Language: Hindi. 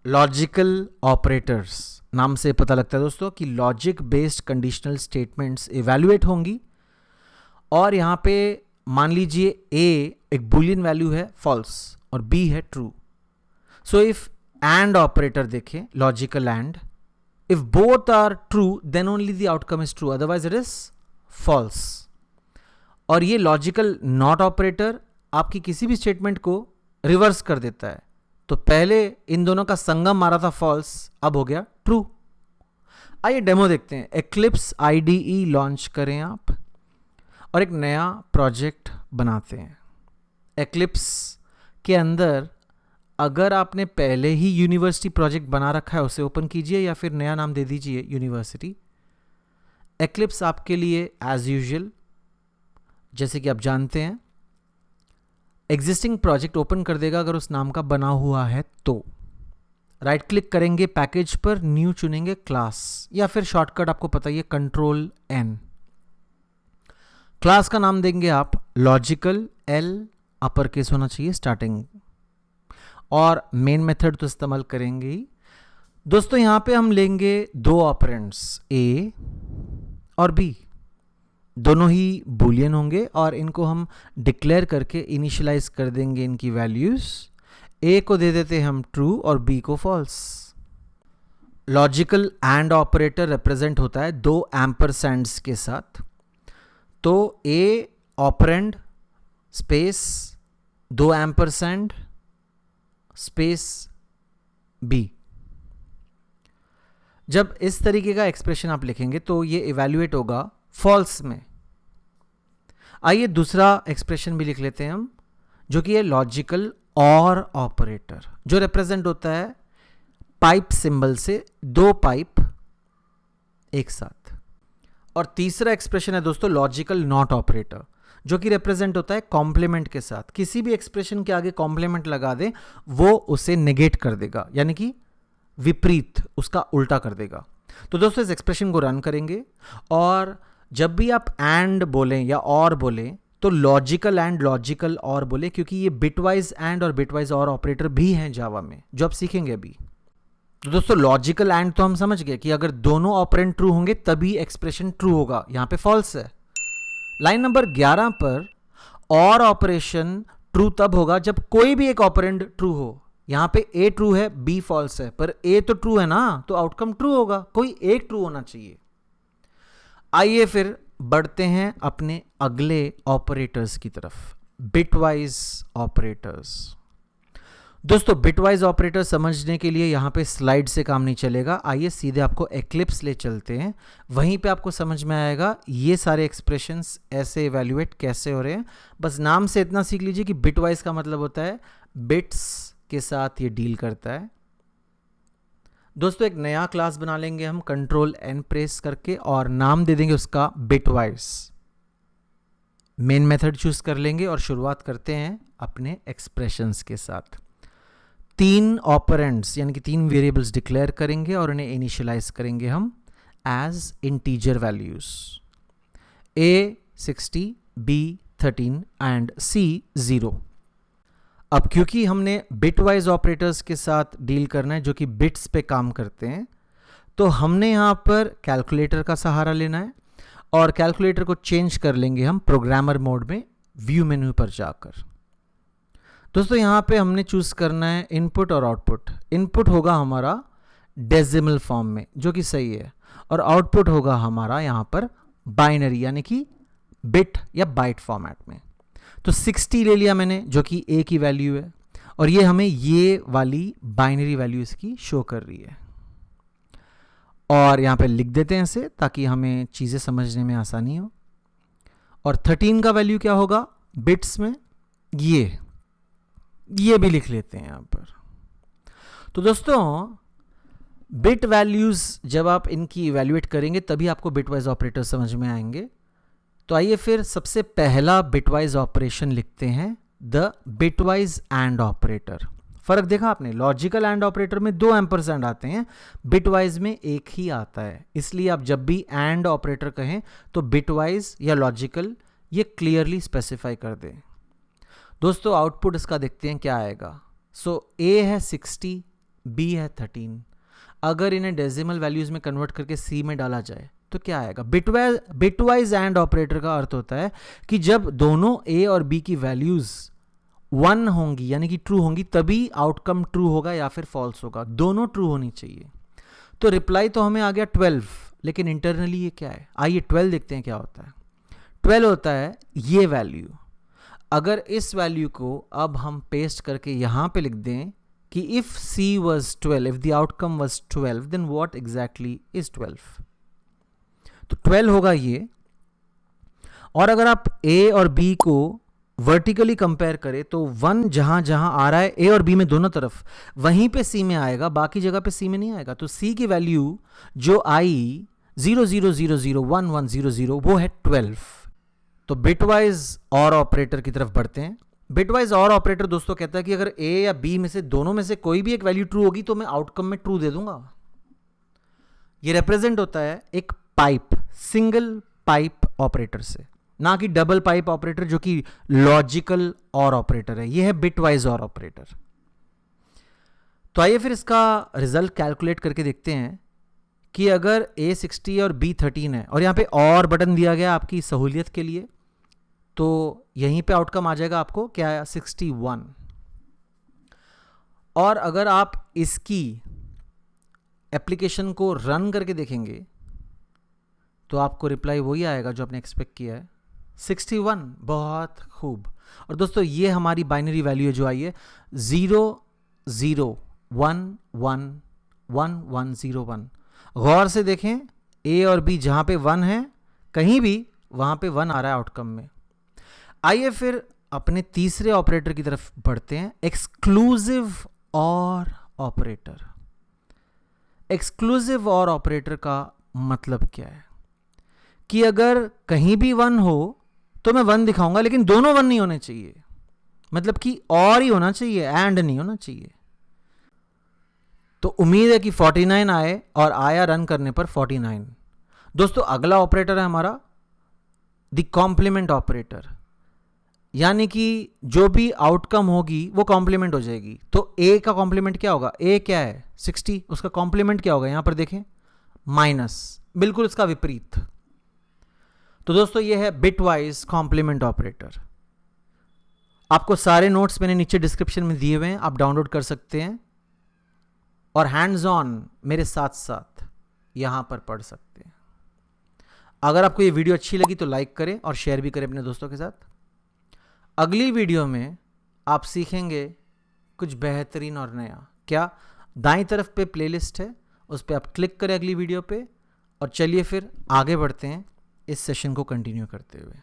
लॉजिकल ऑपरेटर्स नाम से पता लगता है दोस्तों कि logic based conditional statements evaluate होंगी और यहाँ पे मान लीजिए ए एक बुलियन वैल्यू है फॉल्स और बी है true. So if and operator देखें, logical and, if both are true then only the outcome is true, otherwise it is false. और ये लॉजिकल नॉट ऑपरेटर आपकी किसी भी स्टेटमेंट को रिवर्स कर देता है. तो पहले इन दोनों का संगम मारा था फॉल्स, अब हो गया ट्रू. आइए डेमो देखते हैं. एक्लिप्स आईडीई लॉन्च करें आप और एक नया प्रोजेक्ट बनाते हैं. एक्लिप्स के अंदर अगर आपने पहले ही यूनिवर्सिटी प्रोजेक्ट बना रखा है उसे ओपन कीजिए या फिर नया नाम दे दीजिए यूनिवर्सिटी. एक्लिप्स आपके लिए एज यूजुअल जैसे कि आप जानते हैं एग्जिस्टिंग प्रोजेक्ट ओपन कर देगा अगर उस नाम का बना हुआ है तो. राइट क्लिक करेंगे पैकेज पर, न्यू चुनेंगे क्लास या फिर शॉर्टकट आपको पता ही है कंट्रोल एन. क्लास का नाम देंगे आप लॉजिकल, एल अपर केस होना चाहिए स्टार्टिंग, और मेन मेथड तो इस्तेमाल करेंगे ही. दोस्तों यहाँ पे हम लेंगे दो ऑपरेंड्स ए और बी, दोनों ही बुलियन होंगे और इनको हम डिक्लेयर करके इनिशियलाइज कर देंगे इनकी वैल्यूज. ए को दे देते हैं हम ट्रू और बी को false. Logical and operator represent होता है दो एम्परसैंड्स के साथ. तो ए ऑपरेंड स्पेस दो एम्परसैंड स्पेस बी. जब इस तरीके का एक्सप्रेशन आप लिखेंगे तो ये इवैल्यूएट होगा फॉल्स में. आइए दूसरा एक्सप्रेशन भी लिख लेते हैं हम, जो कि है लॉजिकल और ऑपरेटर, जो रिप्रेजेंट होता है पाइप सिंबल से दो पाइप एक साथ. और तीसरा एक्सप्रेशन है दोस्तों लॉजिकल नॉट ऑपरेटर, जो कि रिप्रेजेंट होता है कॉम्प्लीमेंट के साथ. किसी भी एक्सप्रेशन के आगे कॉम्प्लीमेंट लगा दे वो उसे नेगेट कर देगा, यानी कि विपरीत, उसका उल्टा कर देगा. तो दोस्तों इस एक्सप्रेशन को रन करेंगे और जब भी आप एंड बोलें या और बोलें तो लॉजिकल एंड लॉजिकल और बोले, क्योंकि ये बिटवाइज एंड और बिटवाइज और ऑपरेटर भी हैं जावा में जो आप सीखेंगे अभी. तो दोस्तों लॉजिकल एंड तो हम समझ गए कि अगर दोनों ऑपरेंड ट्रू होंगे तभी एक्सप्रेशन ट्रू होगा, यहां पे फॉल्स है. लाइन नंबर 11 पर और ऑपरेशन ट्रू तब होगा जब कोई भी एक ऑपरेंड ट्रू हो. यहां पे ए ट्रू है, बी फॉल्स है, पर ए तो ट्रू है ना, तो आउटकम ट्रू होगा, कोई एक ट्रू होना चाहिए. आइए फिर बढ़ते हैं अपने अगले ऑपरेटर्स की तरफ, बिटवाइज ऑपरेटर्स. दोस्तों बिटवाइज ऑपरेटर समझने के लिए यहाँ पे स्लाइड से काम नहीं चलेगा. आइए सीधे आपको एक्लिप्स ले चलते हैं, वहीं पे आपको समझ में आएगा ये सारे एक्सप्रेशंस ऐसे इवैल्यूएट कैसे हो रहे हैं. बस नाम से इतना सीख लीजिए कि बिटवाइज का मतलब होता है बिट्स के साथ ये डील करता है. दोस्तों एक नया क्लास बना लेंगे हम कंट्रोल एन प्रेस करके और नाम दे देंगे उसका बिटवाइज. मेन मेथड चूज कर लेंगे और शुरुआत करते हैं अपने एक्सप्रेशंस के साथ. 3 ऑपरेंड्स यानी कि 3 वेरिएबल्स डिक्लेयर करेंगे और उन्हें इनिशियलाइज करेंगे हम as integer values. A 60, B 13 and C 0. अब क्योंकि हमने बिटवाइज ऑपरेटर्स के साथ डील करना है जो कि बिट्स पे काम करते हैं, तो हमने यहाँ पर कैलकुलेटर का सहारा लेना है और कैलकुलेटर को चेंज कर लेंगे हम प्रोग्रामर मोड में व्यू मेन्यू पर जाकर. दोस्तों यहाँ पे हमने चूज करना है इनपुट और आउटपुट. इनपुट होगा हमारा डेसिमल फॉर्म में जो कि सही है, और आउटपुट होगा हमारा यहाँ पर बाइनरी यानी कि बिट या बाइट फॉर्मेट में. तो 60 ले लिया मैंने जो कि ए की वैल्यू है, और ये हमें ये वाली बाइनरी वैल्यू इसकी शो कर रही है. और यहाँ पे लिख देते हैं इसे ताकि हमें चीज़ें समझने में आसानी हो. और 13 का वैल्यू क्या होगा बिट्स में, ये भी लिख लेते हैं यहाँ पर. तो दोस्तों बिट वैल्यूज जब आप इनकी इवैल्यूएट करेंगे तभी आपको बिटवाइज ऑपरेटर समझ में आएंगे. तो आइए फिर सबसे पहला बिटवाइज ऑपरेशन लिखते हैं, द बिटवाइज एंड ऑपरेटर. फर्क देखा आपने, लॉजिकल एंड ऑपरेटर में 2 एम्परसेंड आते हैं, बिटवाइज में एक ही आता है. इसलिए आप जब भी एंड ऑपरेटर कहें तो बिटवाइज या लॉजिकल ये क्लियरली स्पेसिफाई कर दें. दोस्तों आउटपुट इसका देखते हैं क्या आएगा. सो ए है 60, बी है 13। अगर इन्हें डेसिमल वैल्यूज में कन्वर्ट करके सी में डाला जाए तो क्या आएगा? बिटवाइज एंड ऑपरेटर का अर्थ होता है कि जब दोनों ए और बी की वैल्यूज 1 होंगी यानी कि ट्रू होंगी तभी आउटकम ट्रू होगा या फिर फॉल्स होगा, दोनों ट्रू होनी चाहिए। तो रिप्लाई तो हमें आ गया 12, लेकिन इंटरनली ये क्या है? आइए 12 देखते हैं क्या होता है। 12 होता है ये वैल्यू। अगर इस वैल्यू को अब हम पेस्ट करके यहां पे लिख दें कि if C was 12, if the outcome was 12, then what exactly is 12? तो 12 होगा ये। और अगर आप A और B को वर्टिकली कंपेयर करें तो 1 जहां जहां आ रहा है A और B में दोनों तरफ, वहीं पे C में आएगा, बाकी जगह पे C में नहीं आएगा। तो C की वैल्यू जो आई 00001100 वो है 12। तो बिटवाइज और ऑपरेटर की तरफ बढ़ते हैं। बिटवाइज और ऑपरेटर दोस्तों कहता है कि अगर ए या बी में से दोनों में से कोई भी एक वैल्यू ट्रू होगी तो मैं आउटकम में ट्रू दे दूंगा। ये रिप्रेजेंट होता है एक पाइप, सिंगल पाइप ऑपरेटर से, ना कि डबल पाइप ऑपरेटर जो कि लॉजिकल और ऑपरेटर है। ये है बिटवाइज और ऑपरेटर। तो आइए फिर इसका रिजल्ट कैलकुलेट करके देखते हैं कि अगर A 60 और B 13 है और यहां पे और बटन दिया गया आपकी सहूलियत के लिए, तो यहीं पे आउटकम आ जाएगा आपको क्या है? 61। और अगर आप इसकी एप्लीकेशन को रन करके देखेंगे तो आपको रिप्लाई वही आएगा जो आपने एक्सपेक्ट किया है, 61। बहुत खूब। और दोस्तों ये हमारी बाइनरी वैल्यू जो आई है 00111101। गौर से देखें, A और B जहां पे 1 है कहीं भी वहां पे 1 आ रहा है आउटकम में। आइए फिर अपने तीसरे ऑपरेटर की तरफ बढ़ते हैं, एक्सक्लूसिव और ऑपरेटर। एक्सक्लूसिव और ऑपरेटर का मतलब क्या है कि अगर कहीं भी 1 हो तो मैं 1 दिखाऊंगा, लेकिन दोनों 1 नहीं होने चाहिए, मतलब कि और ही होना चाहिए, एंड नहीं होना चाहिए। तो उम्मीद है कि 49 आए और आया रन करने पर 49। दोस्तों अगला ऑपरेटर है हमारा द कॉम्प्लीमेंट ऑपरेटर, यानी कि जो भी आउटकम होगी वो कॉम्प्लीमेंट हो जाएगी। तो A का कॉम्प्लीमेंट क्या होगा? A क्या है? 60, उसका कॉम्प्लीमेंट क्या होगा? यहां पर देखें माइनस, बिल्कुल इसका विपरीत। तो दोस्तों ये है बिटवाइज कॉम्प्लीमेंट ऑपरेटर। आपको सारे नोट्स मैंने नीचे डिस्क्रिप्शन में दिए हुए हैं, आप डाउनलोड कर सकते हैं और हैंड्स ऑन मेरे साथ साथ यहां पर पढ़ सकते हैं। अगर आपको ये वीडियो अच्छी लगी तो लाइक करें और शेयर भी करें अपने दोस्तों के साथ। अगली वीडियो में आप सीखेंगे कुछ बेहतरीन और नया। क्या? दाईं तरफ पे प्लेलिस्ट है, उस पर आप क्लिक करें अगली वीडियो पे, और चलिए फिर आगे बढ़ते हैं इस सेशन को कंटिन्यू करते हुए।